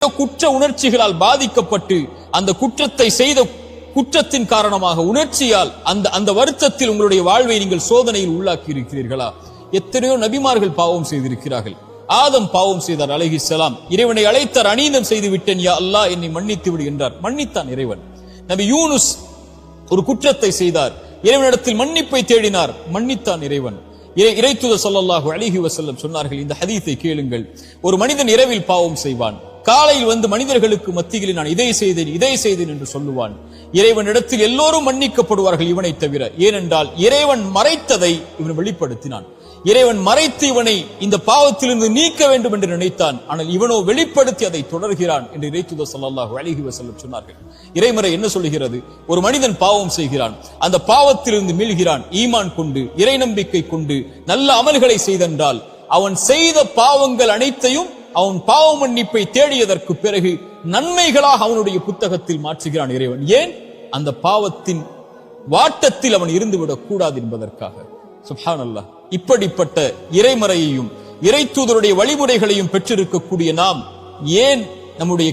குற்ற உணர்ச்சிகளால் பாதிக்கப்பட்டு அந்த குற்றத்தை செய்த குற்றத்தின் காரணமாக உணர்ச்சியால் அந்த வருத்தத்தில் உங்களுடைய வாழ்வை நீங்கள் சோதனையில் உள்ளாக்கி இருக்கிறீர்களா? எத்தனையோ நபிமார்கள் பாவம் செய்திருக்கிறார்கள். ஆதம் பாவம் செய்தார் அலைஹிஸ்ஸலாம். இறைவனை அழைத்தார், அநீதம் செய்து விட்டேன் யா அல்லாஹ், என்னை மன்னித்து விடு என்றார். மன்னித்தான் இறைவன். நபி யூனுஸ் ஒரு குற்றத்தை செய்தார், இறைவனிடத்தில் மன்னிப்பை தேடினார், மன்னித்தான் இறைவன். இறைத்தூதர் ஸல்லல்லாஹு அலைஹி வஸல்லம் சொன்னார்கள், இந்த ஹதீஸை கேளுங்கள். ஒரு மனிதன் இரவில் பாவம் செய்வான், காலையில் வந்து மனிதர்களுக்கு மத்தியில் நான் இதை செய்தேன் என்று சொல்லுவான். இறைவனிடத்தில் எல்லோரும் மன்னிக்கப்படுவார்கள் இவனை தவிர. ஏனென்றால் இறைவன் மறைத்ததை இவன் வெளிப்படுத்தினான். இறைவன் மறைத்து இவனை இந்த பாவத்திலிருந்து நீக்க வேண்டும் என்று நினைத்தான். ஆனால் இவனோ வெளிப்படுத்தி அதை தொடர்கிறான் என்று இறைத்தூதர் ஸல்லல்லாஹு அலைஹி வஸல்லம் சொன்னார்கள். இறைமறை என்ன சொல்கிறது? ஒரு மனிதன் பாவம் செய்கிறான், அந்த பாவத்திலிருந்து மீள்கிறான், ஈமான் கொண்டு இறை நம்பிக்கை கொண்டு நல்ல அமல்களை செய்தென்றால் அவன் செய்த பாவங்கள் அனைத்தையும் அவன் பாவ மன்னிப்பை தேடியதற்கு பிறகு நன்மைகளாக அவனுடைய புத்தகத்தில் மாற்றுகிறான் இறைவன். ஏன்? அந்த பாவத்தின் வாட்டத்தில் அவன் இருந்துவிடக் கூடாது என்பதற்காக. சுப்ஹானல்லாஹ். இப்படிப்பட்ட இறைமறையையும் இறை தூதருடைய வழிமுறைகளையும் பெற்றிருக்கக்கூடிய நாம் ஏன் நம்முடைய